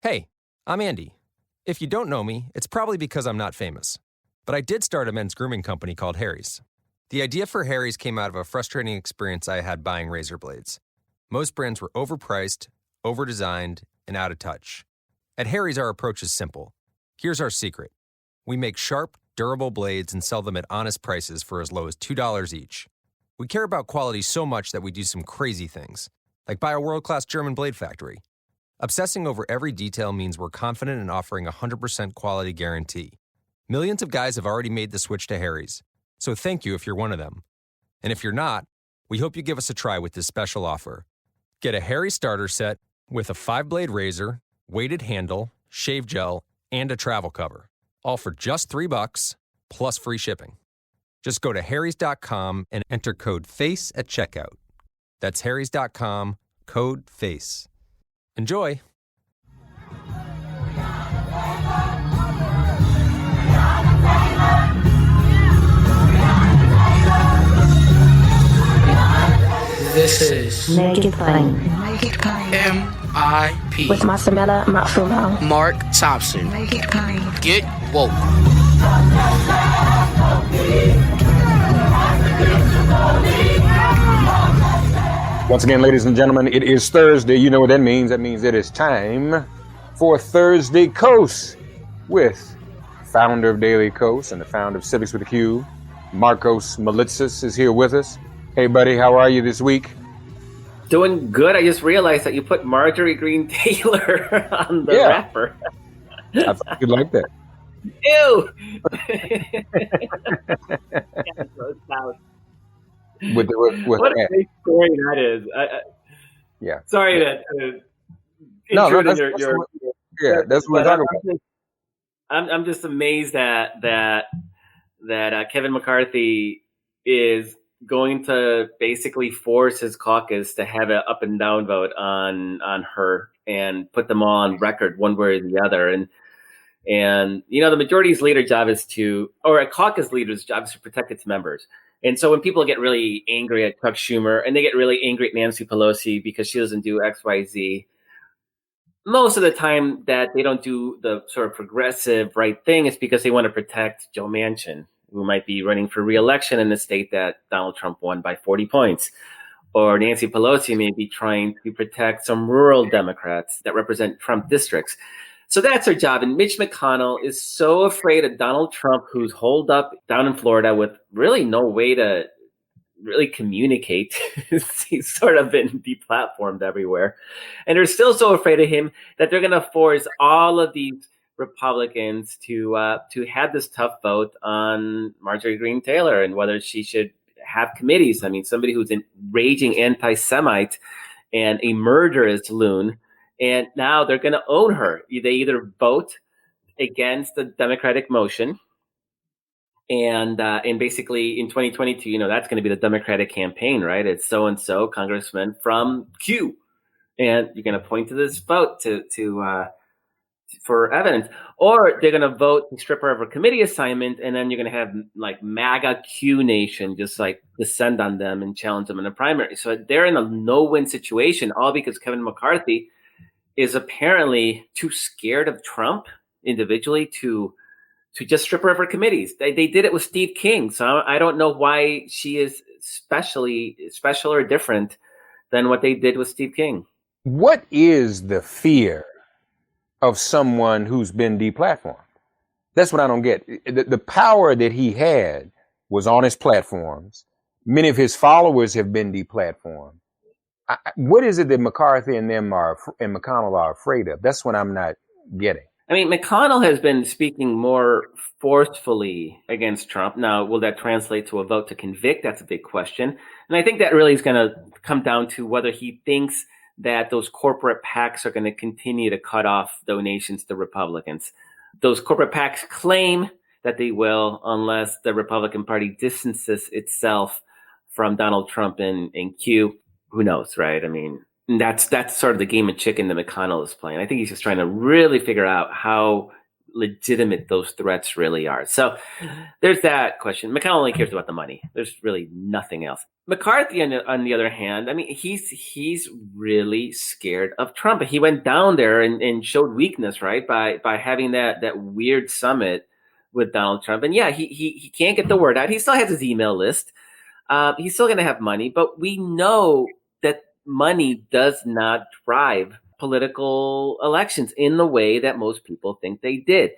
Hey, I'm Andy. If you don't know me, it's probably because I'm not famous. But I did start a men's grooming company called Harry's. The idea for Harry's came out of a frustrating experience I had buying razor blades. Most brands were overpriced, overdesigned, and out of touch. At Harry's, our approach is simple. Here's our secret. We make sharp, durable blades and sell them at honest prices for as low as $2 each. We care about quality so much that we do some crazy things, like buy a world-class German blade factory. Obsessing over every detail means we're confident in offering a 100% quality guarantee. Millions of guys have already made the switch to Harry's, so thank you if you're one of them. And if you're not, we hope you give us a try with this special offer. Get a Harry starter set with a 5-blade razor, weighted handle, shave gel, and a travel cover, all for just $3 plus free shipping. Just go to harrys.com and enter code FACE at checkout. That's harrys.com, code FACE. Enjoy! This is Make It Plain. MIP With Masamela Matfumo. Mark Thompson. Make It Plain. Get woke. Once again, ladies and gentlemen, it is Thursday. You know what that means. That means it is time for DailyKos with founder of DailyKos and the founder of Civiqs with a Q, Markos Moulitsas is here with us. Hey, buddy, how are you this week? Doing good. I just realized that you put Marjorie Taylor on the wrapper. I thought you'd like that. Ew! What a great story that is. Yeah. Sorry to No, intrude that's what we're talking about. I'm just amazed that Kevin McCarthy is going to basically force his caucus to have an up and down vote on her and put them all on record one way or the other. And you know, the majority's leader job is or a caucus leader's job is to protect its members. And so when people get really angry at Chuck Schumer and they get really angry at Nancy Pelosi because she doesn't do X, Y, Z, most of the time that they don't do the sort of progressive right thing is because they want to protect Joe Manchin, who might be running for re-election in the state that Donald Trump won by 40 points. Or Nancy Pelosi may be trying to protect some rural Democrats that represent Trump districts. So that's her job. And Mitch McConnell is so afraid of Donald Trump, who's holed up down in Florida with really no way to really communicate. He's sort of been deplatformed everywhere. And they're still so afraid of him that they're going to force all of these Republicans to have this tough vote on Marjorie Greene Taylor and whether she should have committees. I mean, somebody who's a raging anti-Semite and a murderous loon. And now they're going to own her. They either vote against the Democratic motion, and basically in 2022, you know, that's going to be the Democratic campaign, right? It's so-and-so congressman from Q, and you're going to point to this vote for evidence, or they're going to vote to strip her of her committee assignment, and then you're going to have like MAGA Q Nation just like descend on them and challenge them in the primary. So they're in a no-win situation, all because Kevin McCarthy is apparently too scared of Trump individually to just strip her of her committees. They did it with Steve King, so I don't know why she is special or different than what they did with Steve King. What is the fear of someone who's been deplatformed? That's what I don't get. The power that he had was on his platforms. Many of his followers have been deplatformed. What is it that McCarthy and McConnell are afraid of? That's what I'm not getting. I mean, McConnell has been speaking more forcefully against Trump. Now, will that translate to a vote to convict? That's a big question. And I think that really is going to come down to whether he thinks that those corporate PACs are going to continue to cut off donations to Republicans. Those corporate PACs claim that they will unless the Republican Party distances itself from Donald Trump and Q. Who knows, right? I mean, that's sort of the game of chicken that McConnell is playing. I think he's just trying to really figure out how legitimate those threats really are. So there's that question. McConnell only cares about the money. There's really nothing else. McCarthy, on the other hand, I mean, he's really scared of Trump. He went down there and showed weakness, right, by having that weird summit with Donald Trump. And yeah, he can't get the word out. He still has his email list. He's still going to have money, but we know that money does not drive political elections in the way that most people think they did.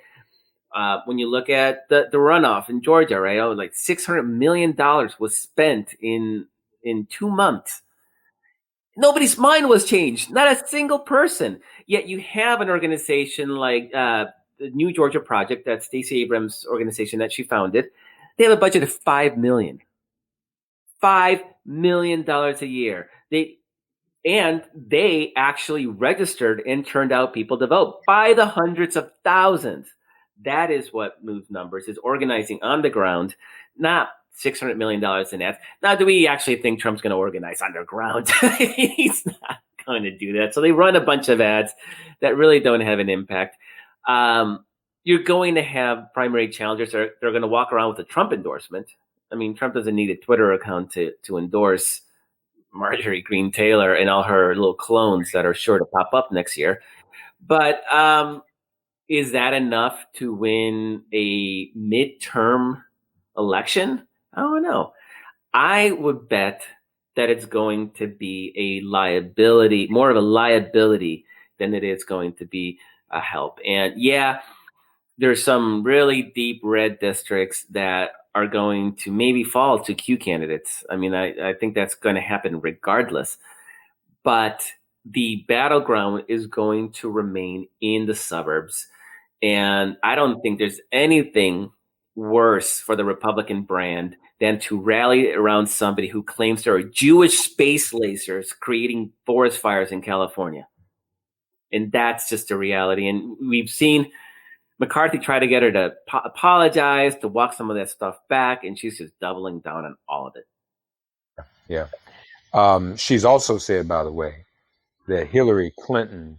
When you look at the runoff in Georgia, right? Like $600 million was spent in 2 months. Nobody's mind was changed. Not a single person. Yet you have an organization like the New Georgia Project, that's Stacey Abrams' organization that she founded. They have a budget of $5 million. $5 million a year. They actually registered and turned out people to vote by the hundreds of thousands. That is what moves numbers, is organizing on the ground, not $600 million in ads. Now, do we actually think Trump's going to organize underground? He's not going to do that. So they run a bunch of ads that really don't have an impact. You're going to have primary challengers. They're going to walk around with a Trump endorsement. I mean, Trump doesn't need a Twitter account to endorse Marjorie Greene Taylor and all her little clones that are sure to pop up next year. But is that enough to win a midterm election? I don't know. I would bet that it's going to be a liability, more of a liability than it is going to be a help. And yeah, there's some really deep red districts that are going to maybe fall to Q candidates. I mean, I think that's going to happen regardless. But the battleground is going to remain in the suburbs. And I don't think there's anything worse for the Republican brand than to rally around somebody who claims there are Jewish space lasers creating forest fires in California. And that's just a reality. And we've seen McCarthy try to get her to apologize, to walk some of that stuff back, and she's just doubling down on all of it. Yeah. She's also said, by the way, that Hillary Clinton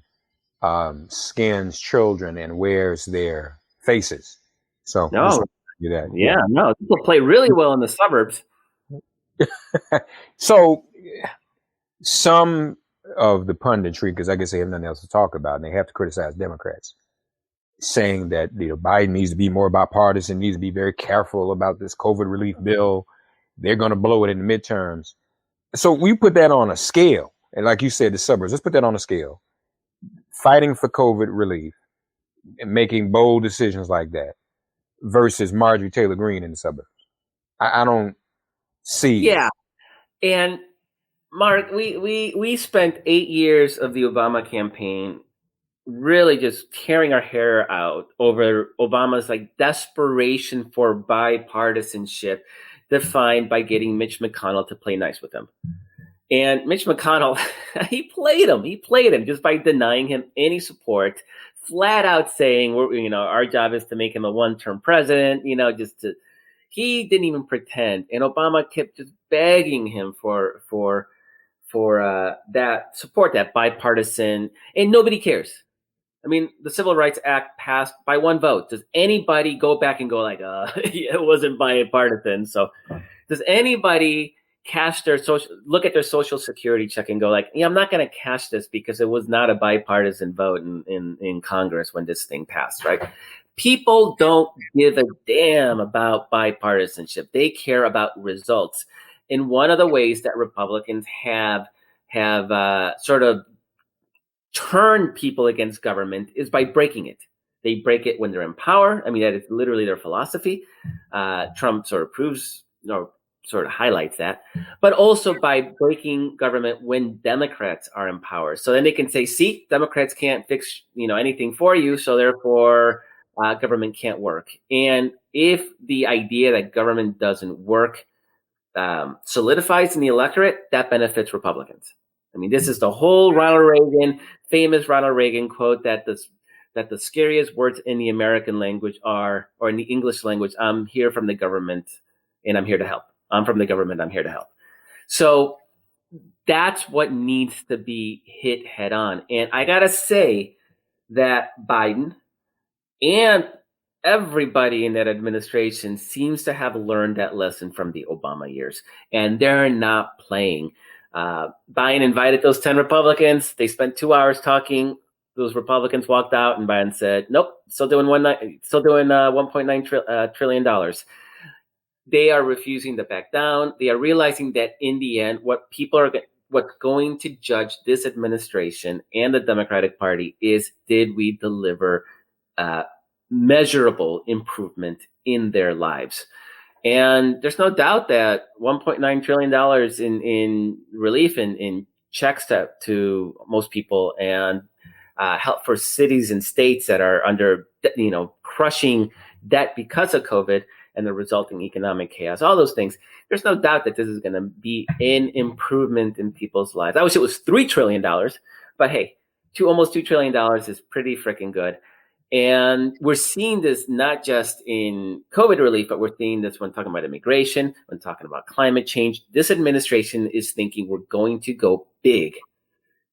scans children and wears their faces. So no, that. Yeah, no, people play really well in the suburbs. So some of the punditry, because I guess they have nothing else to talk about, and they have to criticize Democrats, saying that Biden needs to be more bipartisan, needs to be very careful about this COVID relief bill. They're going to blow it in the midterms. So we put that on a scale. And like you said, the suburbs, let's put that on a scale. Fighting for COVID relief and making bold decisions like that versus Marjorie Taylor Greene in the suburbs. I don't see. Yeah. And Mark, we spent 8 years of the Obama campaign really just tearing our hair out over Obama's like desperation for bipartisanship, defined by getting Mitch McConnell to play nice with him. And Mitch McConnell, he played him just by denying him any support, flat out saying, our job is to make him a one-term president, he didn't even pretend. And Obama kept just begging him for that support, that bipartisan, and nobody cares. I mean, the Civil Rights Act passed by one vote. Does anybody go back and go like, it wasn't bipartisan? So does anybody look at their social security check and go like, I'm not going to cash this because it was not a bipartisan vote in Congress when this thing passed, right? People don't give a damn about bipartisanship. They care about results. And one of the ways that Republicans have sort of turn people against government is by breaking it. They break it when they're in power. I mean, that is literally their philosophy. Trump sort of sort of highlights that, but also by breaking government when Democrats are in power. So then they can say, see, Democrats can't fix, anything for you. So therefore government can't work. And if the idea that government doesn't work solidifies in the electorate, that benefits Republicans. I mean, this is the whole famous Ronald Reagan quote that the scariest words in the American language or in the English language, I'm here from the government and I'm here to help. I'm from the government, I'm here to help. So that's what needs to be hit head on. And I got to say that Biden And everybody in that administration seems to have learned that lesson from the Obama years, and they're not playing. Biden invited those 10 Republicans. They spent 2 hours talking. Those Republicans walked out, and Biden said, "Nope, still doing $1.9 trillion dollars." They are refusing to back down. They are realizing that in the end, what's going to judge this administration and the Democratic Party is, did we deliver measurable improvement in their lives? And there's no doubt that $1.9 trillion in relief in checks to most people, and help for cities and states that are under, crushing debt because of COVID and the resulting economic chaos, all those things. There's no doubt that this is going to be an improvement in people's lives. I wish it was $3 trillion, but hey, almost $2 trillion is pretty freaking good. And we're seeing this not just in COVID relief, but we're seeing this when talking about immigration, when talking about climate change. This administration is thinking we're going to go big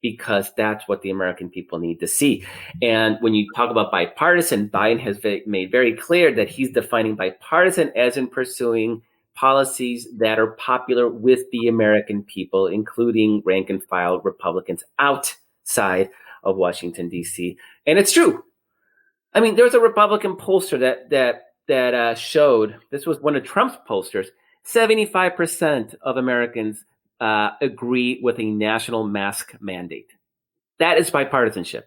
because that's what the American people need to see. And when you talk about bipartisan, Biden has made very clear that he's defining bipartisan as in pursuing policies that are popular with the American people, including rank and file Republicans outside of Washington, D.C. And it's true. I mean, there was a Republican pollster that showed, this was one of Trump's pollsters, 75% of Americans agree with a national mask mandate. That is bipartisanship,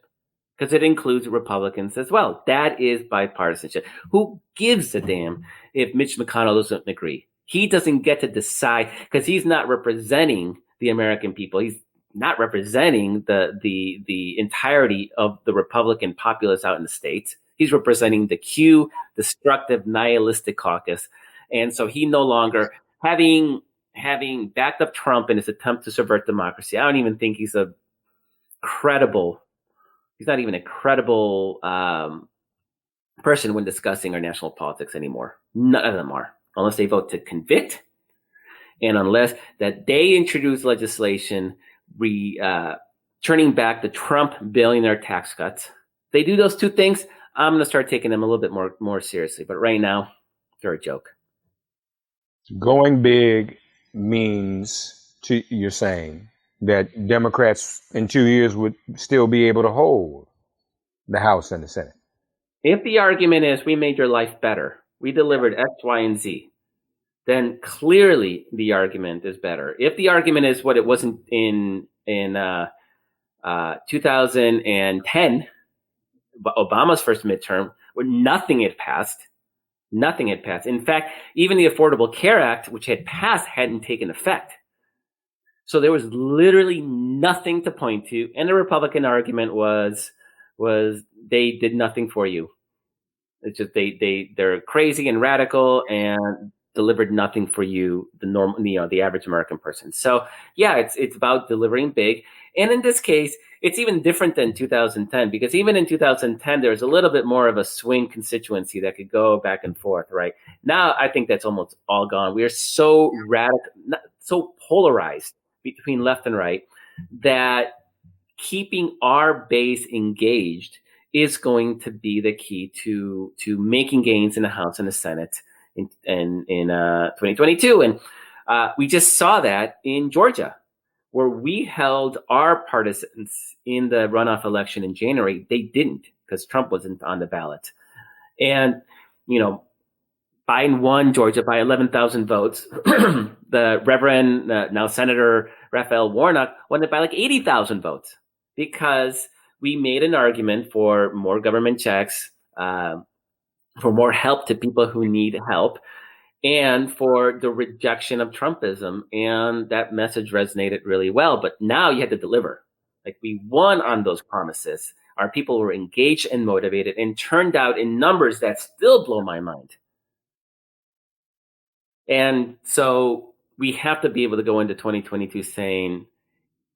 because it includes Republicans as well. That is bipartisanship. Who gives a damn if Mitch McConnell doesn't agree? He doesn't get to decide, because he's not representing the American people. He's not representing the entirety of the Republican populace out in the states. He's representing the Q, destructive, nihilistic caucus. And so he no longer, having backed up Trump in his attempt to subvert democracy, I don't even think he's not even a credible person when discussing our national politics anymore. None of them are, unless they vote to convict, and unless that they introduce legislation turning back the Trump billionaire tax cuts. They do those two things, I'm going to start taking them a little bit more seriously. But right now, they're a joke. Going big means, you're saying, that Democrats in 2 years would still be able to hold the House and the Senate. If the argument is we made your life better, we delivered X, Y, and Z, then clearly the argument is better. If the argument is what it wasn't in 2010, Obama's first midterm, where nothing had passed. In fact, even the Affordable Care Act, which had passed, hadn't taken effect. So there was literally nothing to point to. And the Republican argument was they did nothing for you. It's just they're crazy and radical and delivered nothing for you, the average American person. So yeah, it's about delivering big. And in this case, it's even different than 2010, because even in 2010, there was a little bit more of a swing constituency that could go back and forth, right? Now, I think that's almost all gone. We are so radical, so polarized between left and right, that keeping our base engaged is going to be the key to making gains in the House and the Senate in 2022. And we just saw that in Georgia, where we held our partisans in the runoff election in January. They didn't, because Trump wasn't on the ballot. And, Biden won Georgia by 11,000 votes. The Reverend, now Senator Raphael Warnock, won it by like 80,000 votes, because we made an argument for more government checks, for more help to people who need help, and for the rejection of Trumpism. And that message resonated really well. But now you have to deliver. Like, we won on those promises. Our people were engaged and motivated, and turned out in numbers that still blow my mind. And so we have to be able to go into 2022 saying,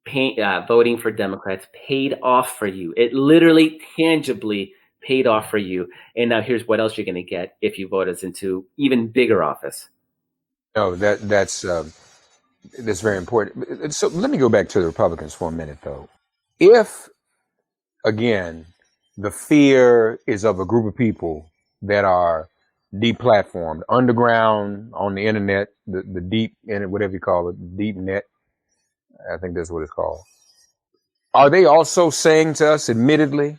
voting for Democrats paid off for you. It literally, tangibly paid off for you. And now here's what else you're going to get if you vote us into even bigger office. No, that's very important. So let me go back to the Republicans for a minute, though. If, again, the fear is of a group of people that are deplatformed, underground on the internet, the deep internet, whatever you call it, deep net. I think that's what it's called. Are they also saying to us, admittedly,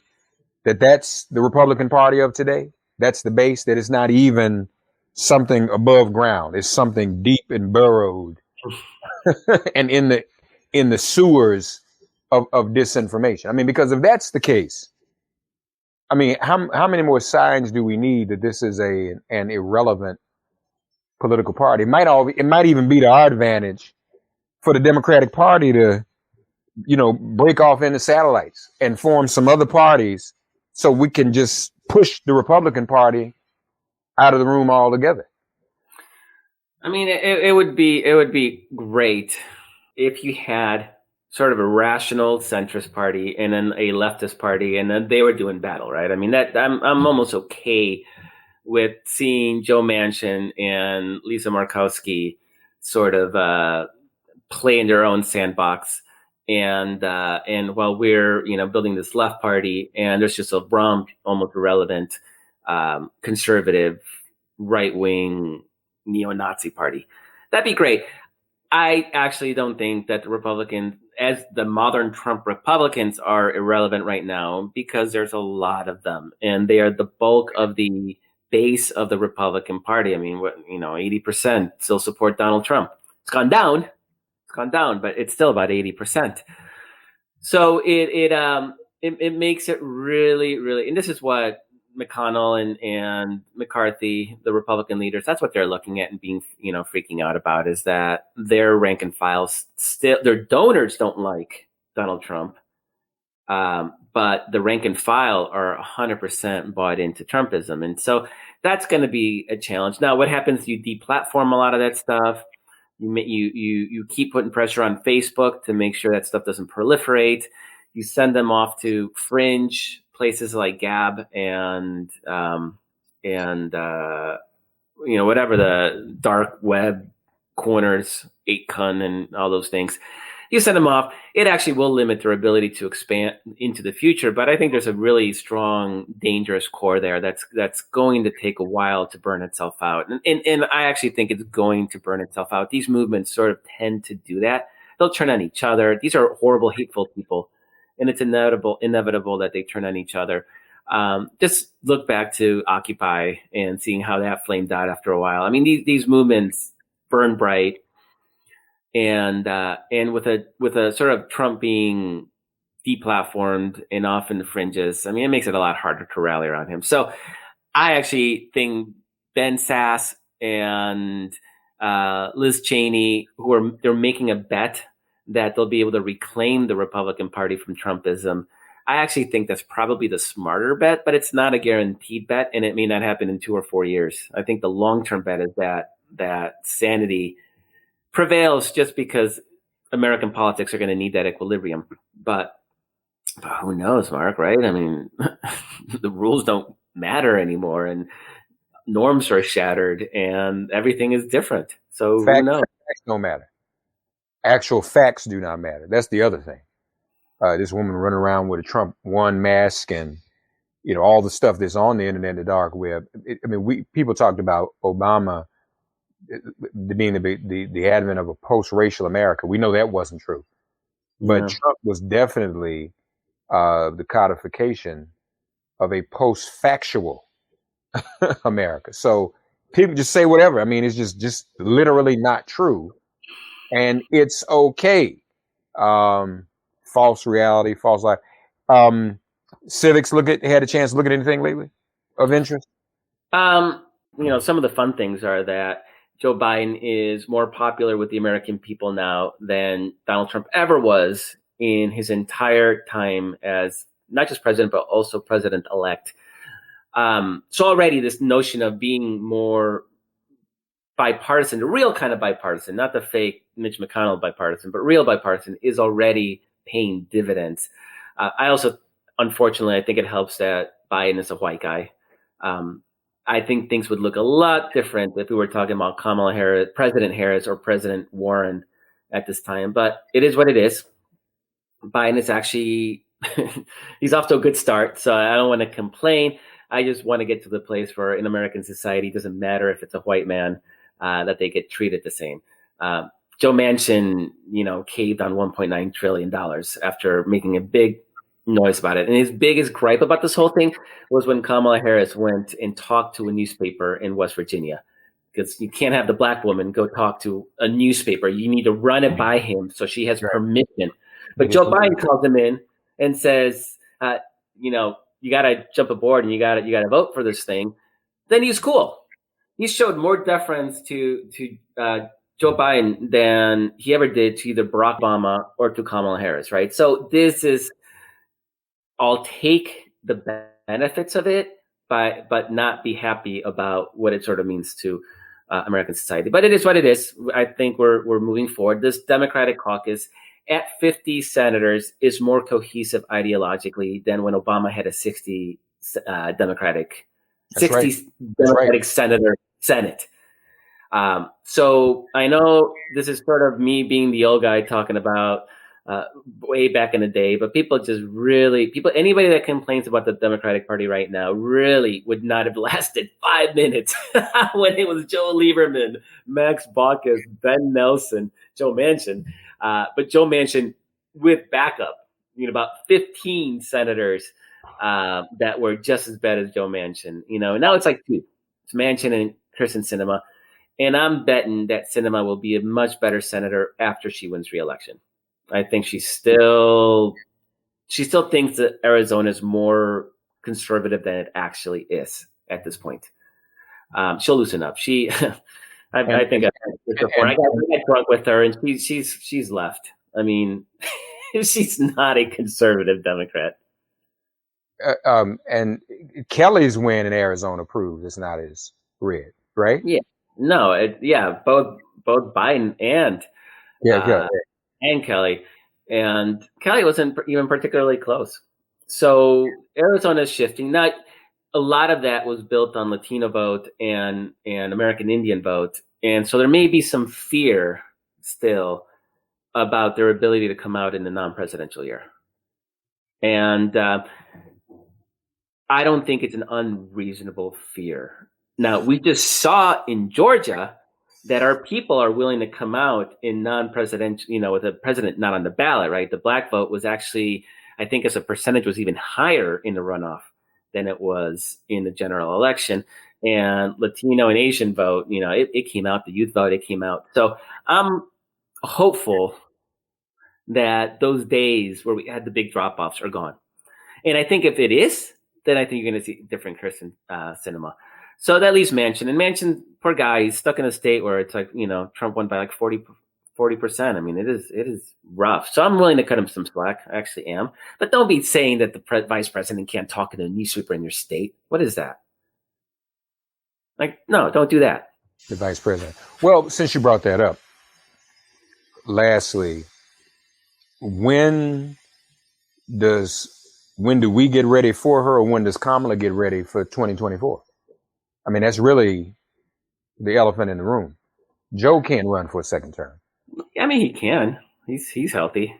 that that's the Republican Party of today? That's the base, that it's not even something above ground. It's something deep and burrowed and in the sewers of disinformation. I mean, because if that's the case, I mean, how many more signs do we need that this is an irrelevant political party? It might even be to our advantage for the Democratic Party to, break off into satellites and form some other parties so we can just push the Republican Party out of the room altogether. I mean, it would be great if you had sort of a rational centrist party and then a leftist party, and then they were doing battle, right? I mean, that I'm almost okay with seeing Joe Manchin and Lisa Murkowski sort of play in their own sandbox, and while we're building this left party, and there's just a almost irrelevant conservative right-wing neo-Nazi party. That'd be great. I actually don't think that the Republicans, as the modern Trump Republicans, are irrelevant right now, because there's a lot of them, and they are the bulk of the base of the Republican Party. I mean, 80% still support Donald Trump. It's gone down, but it's still about 80%. So it makes it really, really, and this is what McConnell and McCarthy, the Republican leaders, that's what they're looking at and being, freaking out about, is that their rank and files still, their donors don't like Donald Trump, but the rank and file are 100% bought into Trumpism. And so that's going to be a challenge. Now, what happens? You deplatform a lot of that stuff. You keep putting pressure on Facebook to make sure that stuff doesn't proliferate. You send them off to fringe places like Gab and whatever the dark web corners, 8kun and all those things. You send them off. It actually will limit their ability to expand into the future. But I think there's a really strong, dangerous core there that's going to take a while to burn itself out. And I actually think it's going to burn itself out. These movements sort of tend to do that. They'll turn on each other. These are horrible, hateful people. And it's inevitable that they turn on each other. Just look back to Occupy and seeing how that flamed out after a while. I mean, these movements burn bright. And with a sort of Trump being deplatformed and off in the fringes, I mean, it makes it a lot harder to rally around him. So I actually think Ben Sasse and Liz Cheney, they're making a bet that they'll be able to reclaim the Republican Party from Trumpism. I actually think that's probably the smarter bet, but it's not a guaranteed bet, and it may not happen in 2 or 4 years. I think the long-term bet is that sanity prevails, just because American politics are going to need that equilibrium. But who knows, Mark, right? I mean, the rules don't matter anymore, and norms are shattered, and everything is different. So who knows? Facts don't matter. Actual facts do not matter. That's the other thing. This woman running around with a Trump one mask and, all the stuff that's on the internet, the dark web. People talked about Obama being the advent of a post-racial America. We know that wasn't true. But yeah. Trump was definitely the codification of a post-factual America. So people just say whatever. I mean, it's just literally not true. And it's okay. False reality, false life. Civiqs had a chance to look at anything lately of interest? Some of the fun things are that Joe Biden is more popular with the American people now than Donald Trump ever was in his entire time as not just president, but also president-elect. So already this notion of being more bipartisan, the real kind of bipartisan, not the fake Mitch McConnell bipartisan, but real bipartisan, is already paying dividends. I also, unfortunately, I think it helps that Biden is a white guy. I think things would look a lot different if we were talking about Kamala Harris, President Harris, or President Warren at this time. But it is what it is. Biden is actually he's off to a good start. So I don't want to complain. I just want to get to the place where in American society, it doesn't matter if it's a white man, that they get treated the same. Joe Manchin, caved on $1.9 trillion after making a big noise about it. And his biggest gripe about this whole thing was when Kamala Harris went and talked to a newspaper in West Virginia. Because you can't have the black woman go talk to a newspaper. You need to run it by him so she has permission. But Joe Biden calls him in and says, you got to jump aboard and you got to vote for this thing. Then he's cool. He showed more deference to Joe Biden than he ever did to either Barack Obama or to Kamala Harris, right? So this is, I'll take the benefits of it, but not be happy about what it sort of means to American society. But it is what it is. I think we're moving forward. This Democratic caucus at 50 senators is more cohesive ideologically than when Obama had a 60 Democratic senator Senate. So I know this is sort of me being the old guy talking about way back in the day, but anybody that complains about the Democratic Party right now really would not have lasted 5 minutes when it was Joe Lieberman, Max Baucus, Ben Nelson, Joe Manchin. But Joe Manchin with backup, about 15 senators that were just as bad as Joe Manchin, and now it's like two. It's Manchin and Kristen Sinema. And I'm betting that Sinema will be a much better senator after she wins re-election. I think she still thinks that Arizona is more conservative than it actually is at this point. She'll loosen up. I got drunk with her, and she's left. I mean, she's not a conservative Democrat. And Kelly's win in Arizona proves it's not as red, right? Yeah. No. Both Biden and Kelly. And Kelly wasn't even particularly close. So Arizona's shifting. Now, a lot of that was built on Latino vote and American Indian vote. And so there may be some fear still about their ability to come out in the non-presidential year. And I don't think it's an unreasonable fear. Now, we just saw in Georgia that our people are willing to come out in non-presidential, with a president not on the ballot, right? The black vote was actually, I think as a percentage, was even higher in the runoff than it was in the general election. And Latino and Asian vote, it came out, the youth vote, it came out. So I'm hopeful that those days where we had the big drop-offs are gone. And I think if it is, then I think you're going to see different Kristen Sinema. So that leaves Manchin. And Manchin, poor guy, he's stuck in a state where it's like, Trump won by like 40%. I mean, it is rough. So I'm willing to cut him some slack. I actually am. But don't be saying that the vice president can't talk to a newspaper in your state. What is that? Like, no, don't do that. The vice president. Well, since you brought that up, lastly, when do we get ready for her, or when does Kamala get ready for 2024? I mean, that's really the elephant in the room. Joe can't run for a second term. I mean, he can. He's healthy.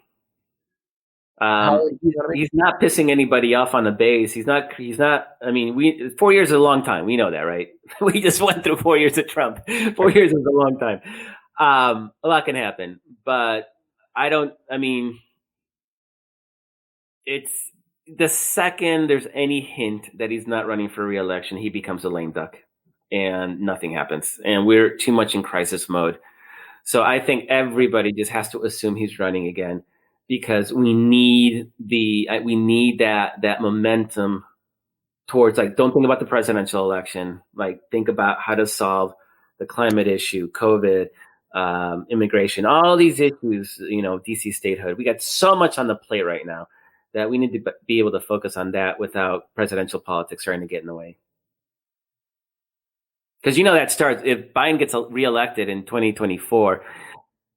He's not pissing anybody off on the base. He's not. I mean, 4 years is a long time. We know that, right? We just went through 4 years of Trump. 4 years is a long time. A lot can happen, but it's the second there's any hint that he's not running for re-election, he becomes a lame duck and nothing happens. And we're too much in crisis mode. So I think everybody just has to assume he's running again, because we need that momentum towards, like, don't think about the presidential election. Like, think about how to solve the climate issue, COVID, immigration, all these issues, DC statehood. We got so much on the plate right now that we need to be able to focus on that without presidential politics starting to get in the way. Because that starts, if Biden gets reelected in 2024,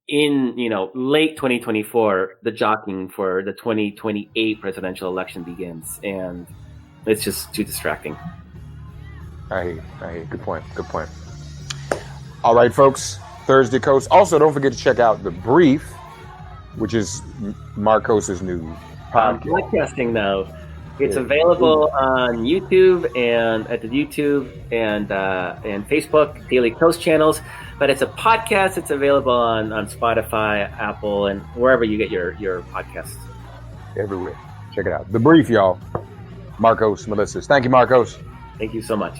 in late 2024, the jockeying for the 2028 presidential election begins, and it's just too distracting. I hear. Good point. All right, folks. Thursday Coast. Also, don't forget to check out The Brief, which is Markos' new podcasting now. It's available on YouTube and at the YouTube and Facebook, DailyKos channels. But it's a podcast. It's available on Spotify, Apple, and wherever you get your podcasts. Everywhere. Check it out. The Brief, y'all. Markos Moulitsas. Thank you, Markos. Thank you so much.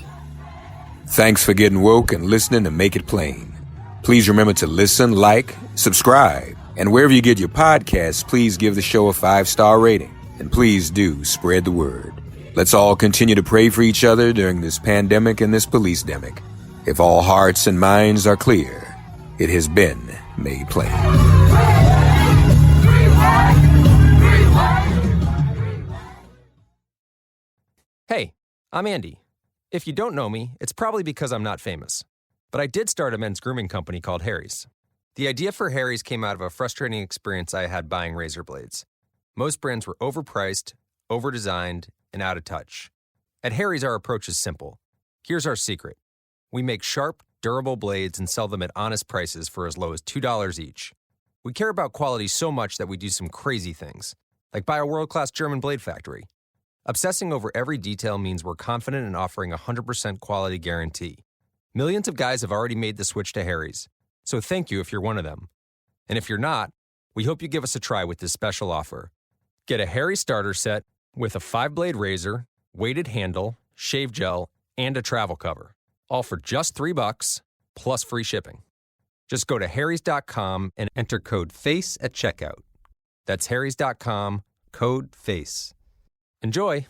Thanks for getting woke and listening to Make It Plain. Please remember to listen, like, subscribe, and wherever you get your podcasts, please give the show a 5-star rating. And please do spread the word. Let's all continue to pray for each other during this pandemic and this police-demic. If all hearts and minds are clear, it has been made plain. Hey, I'm Andy. If you don't know me, it's probably because I'm not famous. But I did start a men's grooming company called Harry's. The idea for Harry's came out of a frustrating experience I had buying razor blades. Most brands were overpriced, overdesigned, and out of touch. At Harry's, our approach is simple. Here's our secret. We make sharp, durable blades and sell them at honest prices for as low as $2 each. We care about quality so much that we do some crazy things, like buy a world-class German blade factory. Obsessing over every detail means we're confident in offering a 100% quality guarantee. Millions of guys have already made the switch to Harry's, so thank you if you're one of them. And if you're not, we hope you give us a try with this special offer. Get a Harry's starter set with a 5-blade razor, weighted handle, shave gel, and a travel cover, all for just $3 plus free shipping. Just go to harrys.com and enter code FACE at checkout. That's harrys.com, code FACE. Enjoy!